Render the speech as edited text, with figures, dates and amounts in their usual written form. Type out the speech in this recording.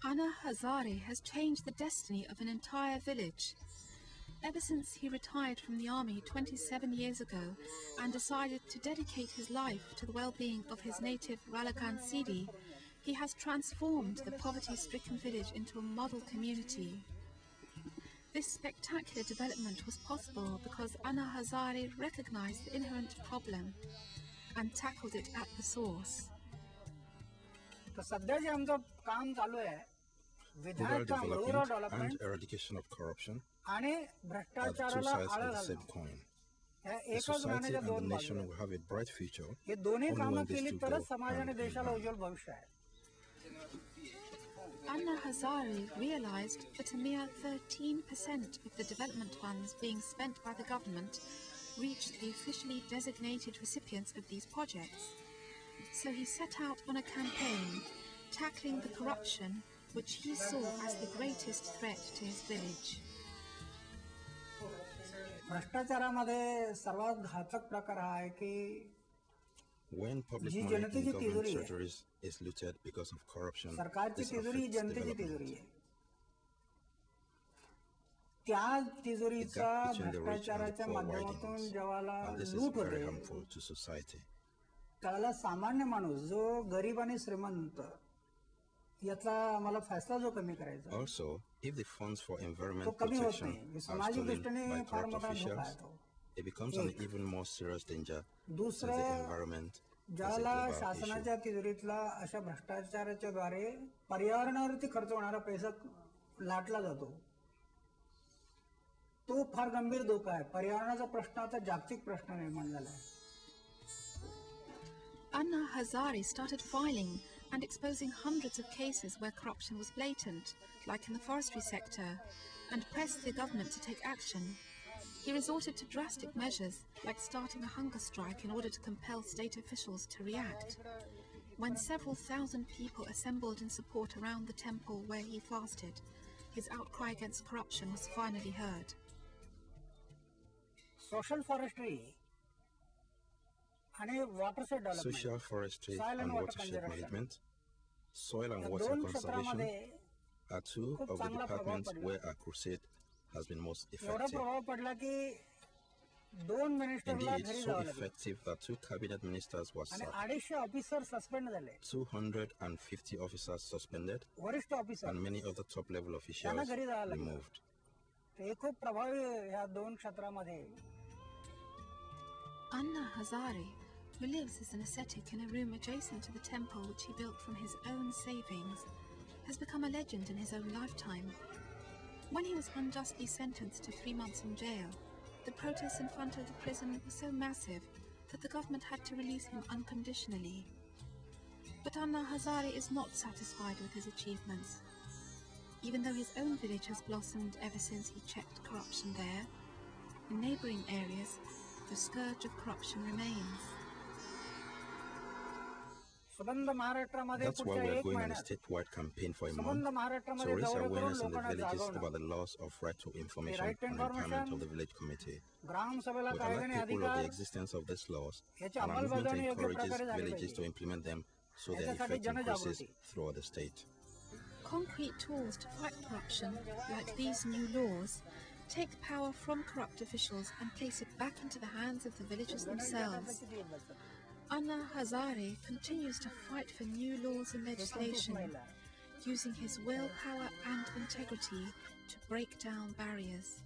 Ana Hazare has changed the destiny of an entire village. Ever since he retired from the army 27 years ago and decided to dedicate his life to the well-being of his native Ralakan Sidi, he has transformed the poverty-stricken village into a model community. This spectacular development was possible because Ana Hazare recognized the inherent problem and tackled it at the source. Rural development and eradication of corruption are the two sides of the same coin. The society and the nation will have a bright future only when these two go hand in hand. Ana Hazare realized that a mere 13% of the development funds being spent by the government reached the officially designated recipients of these projects. So he set out on a campaign tackling the corruption which he saw as the greatest threat to his village. When public money in government treasuries is looted because of corruption, this affects development. The gap between the rich and the poor widens, and this is very harmful to society. Also, if the funds for environment protection are stolen by corrupt officials, it becomes an even more serious danger since the environment is a global issue. Ana Hazare started filing and exposing hundreds of cases where corruption was blatant, like in the forestry sector, and pressed the government to take action. He resorted to drastic measures, like starting a hunger strike in order to compel state officials to react. When several thousand people assembled in support around the temple where he fasted, his outcry against corruption was finally heard. Social forestry and watershed management, soil and water conservation are two of the departments where our crusade has been most effective. Indeed, so effective that 2 cabinet ministers were sacked, 250 officers suspended, and many other top-level officials removed. Ana Hazare, who lives as an ascetic in a room adjacent to the temple which he built from his own savings, has become a legend in his own lifetime. When he was unjustly sentenced to 3 months in jail, the protests in front of the prison were so massive that the government had to release him unconditionally. But Ana Hazare is not satisfied with his achievements. Even though his own village has blossomed ever since he checked corruption there, in neighbouring areas, the scourge of corruption remains. That's why we are going on a statewide campaign for a month to raise awareness in the villages about the loss of right to information and empowerment of the village committee. We alert people of the existence of these laws, and our movement encourages villages to implement them so their effect increases throughout the state. Concrete tools to fight corruption, like these new laws, take power from corrupt officials and place it back into the hands of the villagers themselves. Ana Hazare continues to fight for new laws and legislation, using his willpower and integrity to break down barriers.